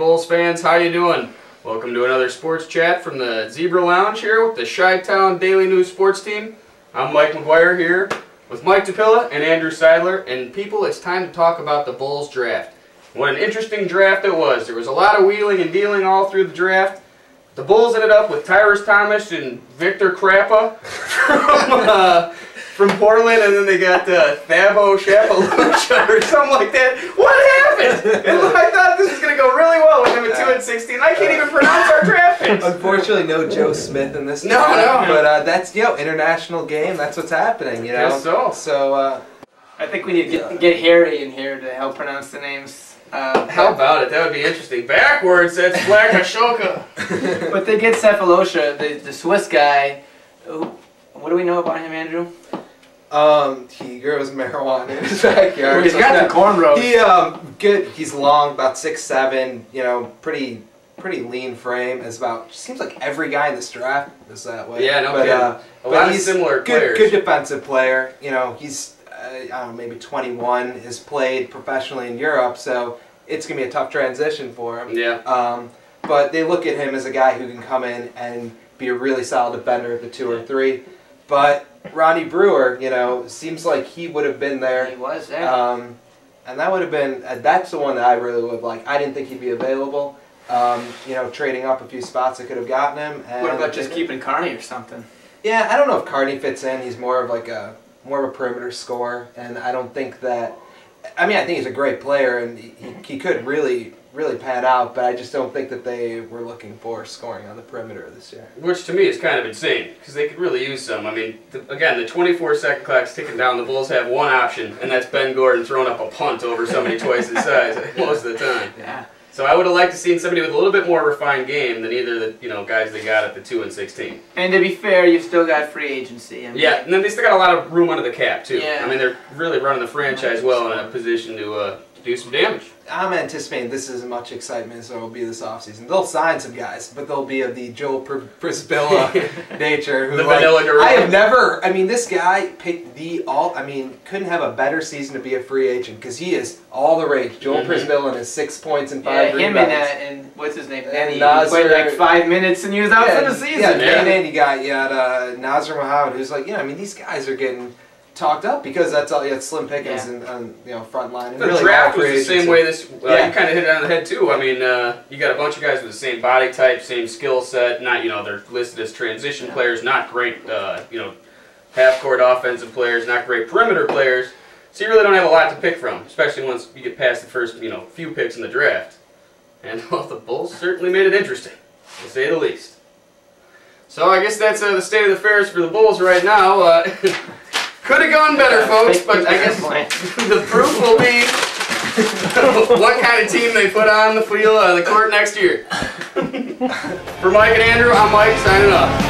Bulls fans, how you doing? Welcome to another sports chat from the Zebra Lounge here with the Chi-Town Daily News Sports Team. I'm Mike McGuire here with Mike DePilla and Andrew Seidler. And people, it's time to talk about the Bulls draft. What an interesting draft it was. There was a lot of wheeling and dealing all through the draft. The Bulls ended up with Tyrus Thomas and Victor Khryapa from Portland, and then they got Sefolosha or something like that. What happened? I thought this was going to go really well with them at 2 and 16. I can't even pronounce our draft picks. Unfortunately, no Joe Smith in this. No. But that's international game. That's what's happening. Guess so. So I think we need to get Harry in here to help pronounce the names. How about it? That would be interesting. Backwards, that's Black Ashoka. But they get Sefolosha, the Swiss guy. What do we know about him, Andrew? He grows marijuana in his backyard. He's got the cornrows. Good. He's long, about 6'7". You know, pretty lean frame. Seems like every guy in this draft is that way. Yeah, no kidding. A lot of similar players. Good defensive player. You know, he's I don't know, maybe 21. Has played professionally in Europe, so it's gonna be a tough transition for him. Yeah. But they look at him as a guy who can come in and be a really solid defender at the 2 or 3. But Ronnie Brewer, you know, seems like he would have been there. He was there. And that would have been, that's the one that I really would have liked. I didn't think he'd be available. You know, trading up a few spots, I could have gotten him. And what about just keeping Carney or something? Yeah, I don't know if Carney fits in. He's more of a perimeter scorer, and I don't think that. I mean, I think he's a great player, and he could really pan out, but I just don't think that they were looking for scoring on the perimeter this year. Which to me is kind of insane, because they could really use some. I mean, again, the 24-second clock's ticking down. The Bulls have one option, and that's Ben Gordon throwing up a punt over somebody twice his size most of the time. Yeah. So I would have liked to seen somebody with a little bit more refined game than either the guys they got at the 2 and 16. And to be fair, you've still got free agency. I mean, yeah, and then they still got a lot of room under the cap too. Yeah. I mean, they're really running the franchise well in a position to do some damage. I'm anticipating this is as much excitement as there will be this offseason. They'll sign some guys, but they'll be of the Joel Prisbilla nature. Who, the vanilla gorilla. I have never. I mean, this guy picked couldn't have a better season to be a free agent because he is all the rage. Joel Prisbilla and his 6 points and 5 rebounds. And what's his name? And he Nazar, played like 5 minutes and he was out for the season. And you got Nazar Mohammed, who's like, I mean, these guys are getting talked up because that's all. You had Slim Pickens and front line. And the really draft was the same way this. You kind of hit it on the head too. I mean, you got a bunch of guys with the same body type, same skill set. Not they're listed as transition players, not great. Half court offensive players, not great perimeter players. So you really don't have a lot to pick from, especially once you get past the first few picks in the draft. And well, the Bulls certainly made it interesting, to say the least. So I guess that's the state of the affairs for the Bulls right now. Could have gone better, folks, but I guess the proof will be what kind of team they put on the field, the court next year. For Mike and Andrew, I'm Mike, signing off.